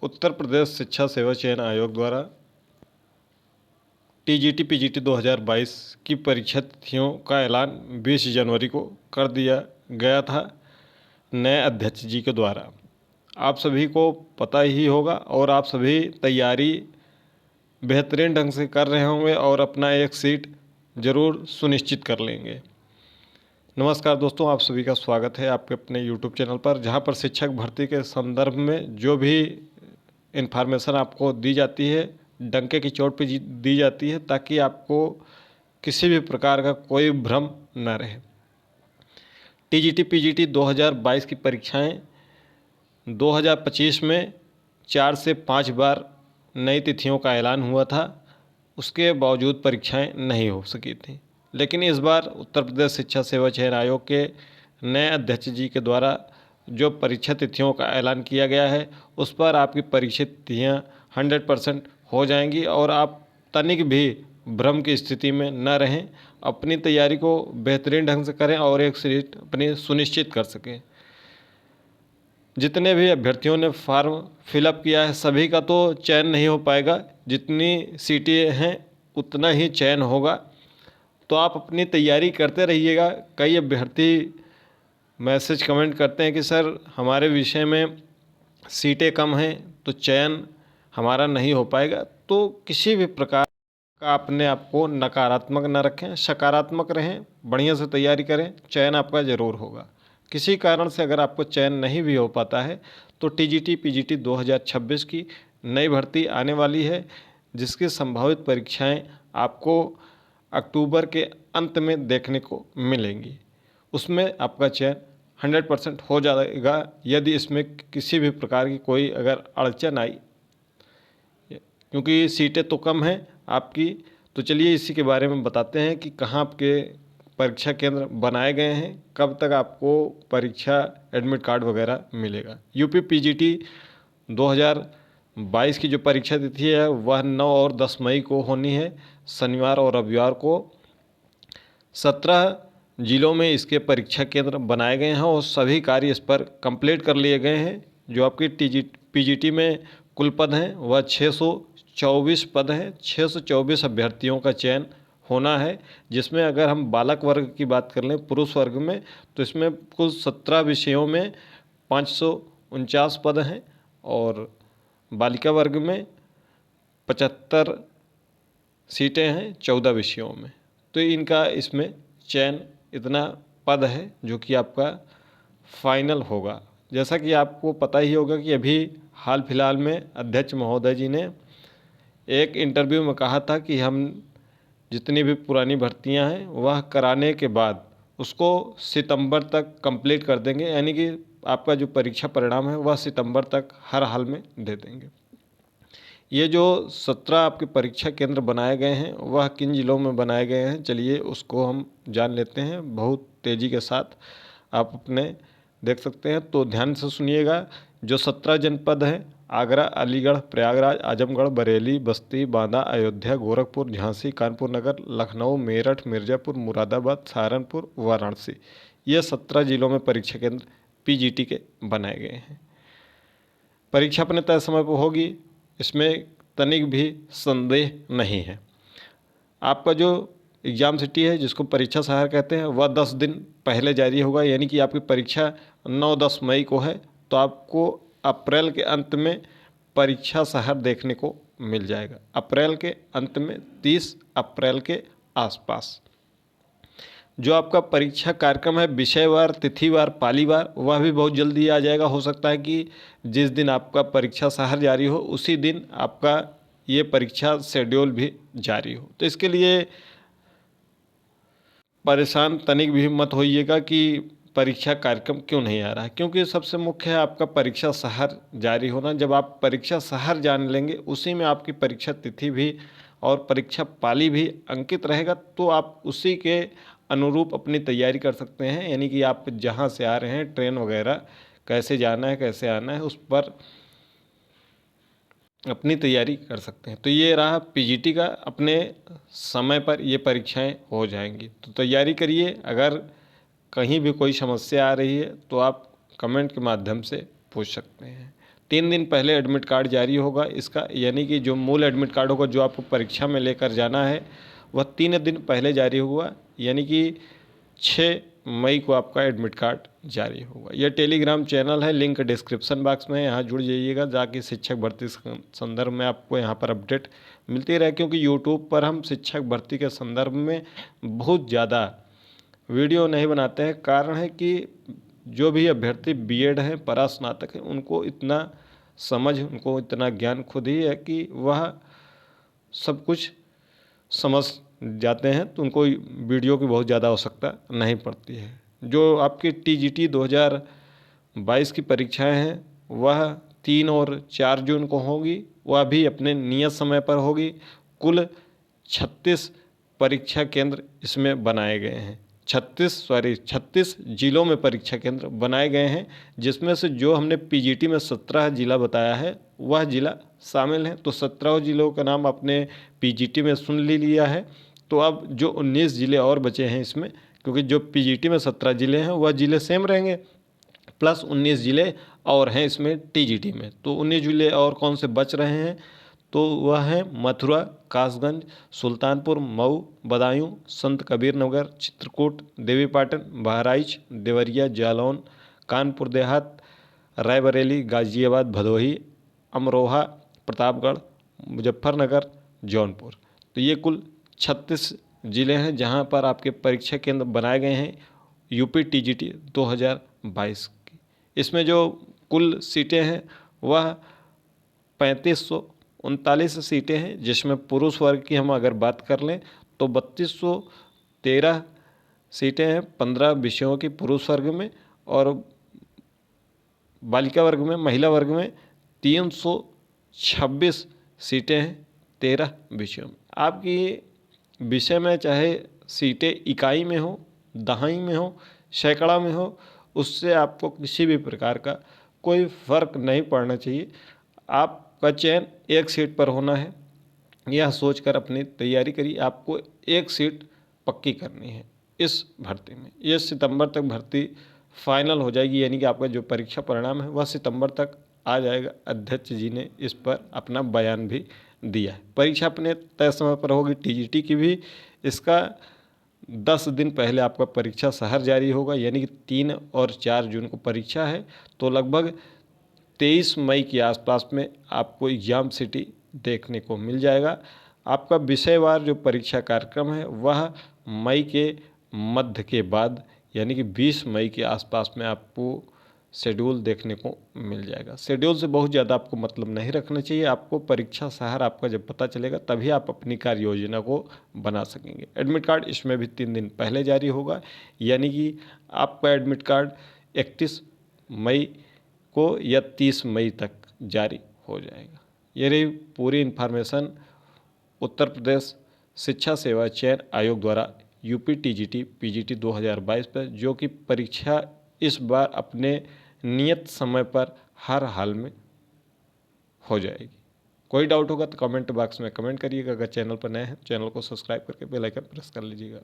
उत्तर प्रदेश शिक्षा सेवा चयन आयोग द्वारा टीजीटी पीजीटी 2022 की परीक्षा तिथियों का ऐलान 20 जनवरी को कर दिया गया था नए अध्यक्ष जी के द्वारा। आप सभी को पता ही होगा और आप सभी तैयारी बेहतरीन ढंग से कर रहे होंगे और अपना एक सीट ज़रूर सुनिश्चित कर लेंगे। नमस्कार दोस्तों, आप सभी का स्वागत है आपके अपने YouTube चैनल पर, जहां पर शिक्षक भर्ती के संदर्भ में जो भी इन्फॉर्मेशन आपको दी जाती है डंके की चोट पे दी जाती है, ताकि आपको किसी भी प्रकार का कोई भ्रम न रहे। टीजीटी पीजीटी 2022 की परीक्षाएं 2025 में 4 से 5 बार नई तिथियों का ऐलान हुआ था, उसके बावजूद परीक्षाएं नहीं हो सकी थी। लेकिन इस बार उत्तर प्रदेश शिक्षा सेवा चयन आयोग के नए अध्यक्ष जी के द्वारा जो परीक्षा तिथियों का ऐलान किया गया है, उस पर आपकी परीक्षा तिथियाँ 100% हो जाएंगी और आप तनिक भी भ्रम की स्थिति में न रहें, अपनी तैयारी को बेहतरीन ढंग से करें और एक सीट अपनी सुनिश्चित कर सकें। जितने भी अभ्यर्थियों ने फॉर्म फिलअप किया है सभी का तो चयन नहीं हो पाएगा, जितनी सीटें हैं उतना ही चयन होगा, तो आप अपनी तैयारी करते रहिएगा। कई अभ्यर्थी मैसेज कमेंट करते हैं कि सर हमारे विषय में सीटें कम हैं तो चयन हमारा नहीं हो पाएगा। तो किसी भी प्रकार का अपने आप को नकारात्मक न रखें, सकारात्मक रहें, बढ़िया से तैयारी करें, चयन आपका ज़रूर होगा। किसी कारण से अगर आपको चयन नहीं भी हो पाता है तो टीजीटी पीजीटी 2026 की नई भर्ती आने वाली है, जिसकी संभावित परीक्षाएं आपको अक्टूबर के अंत में देखने को मिलेंगी। उसमें आपका चयन 100% हो जाएगा यदि इसमें किसी भी प्रकार की कोई अगर अड़चन आई, क्योंकि सीटें तो कम हैं आपकी। तो चलिए इसी के बारे में बताते हैं कि कहाँ आपके परीक्षा केंद्र बनाए गए हैं, कब तक आपको परीक्षा एडमिट कार्ड वगैरह मिलेगा। यूपी पीजीटी 2022 की जो परीक्षा तिथि है वह 9 और 10 मई को होनी है, शनिवार और रविवार को। 17 जिलों में इसके परीक्षा केंद्र बनाए गए हैं और सभी कार्य इस पर कंप्लीट कर लिए गए हैं। जो आपकी पीजीटी में कुल पद हैं वह 624 पद हैं। 624 अभ्यर्थियों का चयन होना है, जिसमें अगर हम बालक वर्ग की बात कर लें, पुरुष वर्ग में, तो इसमें कुल 17 विषयों में 549 पद हैं और बालिका वर्ग में 75 सीटें हैं 14 विषयों में। तो इनका इसमें चयन इतना पद है जो कि आपका फाइनल होगा। जैसा कि आपको पता ही होगा कि अभी हाल फिलहाल में अध्यक्ष महोदय जी ने एक इंटरव्यू में कहा था कि हम जितनी भी पुरानी भर्तियां हैं वह कराने के बाद उसको सितंबर तक कंप्लीट कर देंगे, यानी कि आपका जो परीक्षा परिणाम है वह सितंबर तक हर हाल में दे देंगे। ये जो 17 आपके परीक्षा केंद्र बनाए गए हैं वह किन जिलों में बनाए गए हैं, चलिए उसको हम जान लेते हैं बहुत तेज़ी के साथ। आप अपने देख सकते हैं तो ध्यान से सुनिएगा। जो 17 जनपद हैं, आगरा, अलीगढ़, प्रयागराज, आजमगढ़, बरेली, बस्ती, बांदा, अयोध्या, गोरखपुर, झांसी, कानपुर नगर, लखनऊ, मेरठ, मिर्ज़ापुर, मुरादाबाद, सहारनपुर, वाराणसी, ये 17 जिलों में परीक्षा केंद्र पीजीटी के बनाए गए हैं। परीक्षा अपने तय समय पर होगी, इसमें तनिक भी संदेह नहीं है। आपका जो एग्ज़ाम सिटी है, जिसको परीक्षा शहर कहते हैं, वह 10 दिन पहले जारी होगा, यानी कि आपकी परीक्षा 9-10 मई को है तो आपको अप्रैल के अंत में परीक्षा शहर देखने को मिल जाएगा। अप्रैल के अंत में 30 अप्रैल के आसपास जो आपका परीक्षा कार्यक्रम है विषयवार, तिथिवार, पालीवार, वह भी बहुत जल्दी आ जाएगा। हो सकता है कि जिस दिन आपका परीक्षा शहर जारी हो उसी दिन आपका ये परीक्षा शेड्यूल भी जारी हो। तो इसके लिए परेशान तनिक भी मत होइएगा कि परीक्षा कार्यक्रम क्यों नहीं आ रहा है, क्योंकि सबसे मुख्य है आपका परीक्षा शहर जारी होना। जब आप परीक्षा शहर जान लेंगे उसी में आपकी परीक्षा तिथि भी और परीक्षा पाली भी अंकित रहेगा, तो आप उसी के अनुरूप अपनी तैयारी कर सकते हैं। यानी कि आप जहाँ से आ रहे हैं, ट्रेन वगैरह कैसे जाना है, कैसे आना है, उस पर अपनी तैयारी कर सकते हैं। तो ये रहा पीजीटी का, अपने समय पर ये परीक्षाएं हो जाएंगी। तो तैयारी करिए। अगर कहीं भी कोई समस्या आ रही है तो आप कमेंट के माध्यम से पूछ सकते हैं। 3 दिन पहले एडमिट कार्ड जारी होगा इसका, यानी कि जो मूल एडमिट कार्ड होगा जो आपको परीक्षा में लेकर जाना है वह 3 दिन पहले जारी हुआ, यानी कि 6 मई को आपका एडमिट कार्ड जारी होगा। यह टेलीग्राम चैनल है, लिंक डिस्क्रिप्शन बॉक्स में, यहाँ जुड़ जाइएगा जाकि शिक्षक भर्ती संदर्भ में आपको यहाँ पर अपडेट मिलती रहे, क्योंकि यूट्यूब पर हम शिक्षक भर्ती के संदर्भ में बहुत ज़्यादा वीडियो नहीं बनाते हैं। कारण है कि जो भी अभ्यर्थी बीएड हैं, परास्नातक हैं, उनको इतना समझ, उनको इतना ज्ञान खुद ही है कि वह सब कुछ समझ जाते हैं, तो उनको वीडियो की बहुत ज़्यादा आवश्यकता नहीं पड़ती है। जो आपकी टीजीटी 2022 की परीक्षाएं हैं वह 3 और 4 जून को होगी, वह भी अपने नियत समय पर होगी। कुल 36 परीक्षा केंद्र इसमें बनाए गए हैं। 36 जिलों में परीक्षा केंद्र बनाए गए हैं, जिसमें से जो हमने पीजीटी में 17 जिला बताया है वह जिला शामिल हैं। तो 17 जिलों का नाम आपने पीजीटी में सुन लिया है। तो अब जो 19 ज़िले और बचे हैं इसमें, क्योंकि जो पीजीटी में 17 ज़िले हैं वह ज़िले सेम रहेंगे, प्लस 19 ज़िले और हैं इसमें टीजीटी में। तो 19 ज़िले और कौन से बच रहे हैं, तो वह है मथुरा, कासगंज, सुल्तानपुर, मऊ, बदायूं, संत कबीर नगर, चित्रकूट, देवीपाटन, बहराइच, देवरिया, जालौन, कानपुर देहात, रायबरेली, गाजियाबाद, भदोही, अमरोहा, प्रतापगढ़, मुजफ्फरनगर, जौनपुर। तो ये कुल 36 ज़िले हैं जहां पर आपके परीक्षा केंद्र बनाए गए हैं यूपी टीजीटी 2022 की। इसमें जो कुल सीटें हैं वह 3539 सीटें हैं, जिसमें पुरुष वर्ग की हम अगर बात कर लें तो 3213 सीटें हैं 15 विषयों की पुरुष वर्ग में, और बालिका वर्ग में, महिला वर्ग में 326 सीटें हैं 13 विषयों में। आपकी विषय में चाहे सीटें इकाई में हो, दहाई में हो, सैकड़ा में हो, उससे आपको किसी भी प्रकार का कोई फ़र्क नहीं पड़ना चाहिए। आपका चयन एक सीट पर होना है, यह सोचकर अपनी तैयारी करिए। आपको एक सीट पक्की करनी है इस भर्ती में। ये सितंबर तक भर्ती फाइनल हो जाएगी, यानी कि आपका जो परीक्षा परिणाम है वह सितंबर तक आ जाएगा। अध्यक्ष जी ने इस पर अपना बयान भी दिया है। परीक्षा अपने तय समय पर होगी। टीजीटी की भी इसका 10 दिन पहले आपका परीक्षा शहर जारी होगा, यानी कि 3 और 4 जून को परीक्षा है, तो लगभग 23 मई के आसपास में आपको एग्ज़ाम सिटी देखने को मिल जाएगा। आपका विषयवार जो परीक्षा कार्यक्रम है वह मई के मध्य के बाद, यानी कि 20 मई के आसपास में आपको शेड्यूल देखने को मिल जाएगा। शेड्यूल से बहुत ज़्यादा आपको मतलब नहीं रखना चाहिए। आपको परीक्षा शहर आपका जब पता चलेगा तभी आप अपनी कार्य योजना को बना सकेंगे। एडमिट कार्ड इसमें भी 3 दिन पहले जारी होगा, यानी कि आपका एडमिट कार्ड 31 मई को या 30 मई तक जारी हो जाएगा। ये रही पूरी इन्फॉर्मेशन उत्तर प्रदेश शिक्षा सेवा चयन आयोग द्वारा यूपी टीजीटी पीजीटी 2022 पर, जो कि परीक्षा इस बार अपने नियत समय पर हर हाल में हो जाएगी। कोई डाउट होगा तो कमेंट बॉक्स में कमेंट करिएगा। अगर चैनल पर नए हैं चैनल को सब्सक्राइब करके बेल आइकन प्रेस कर लीजिएगा।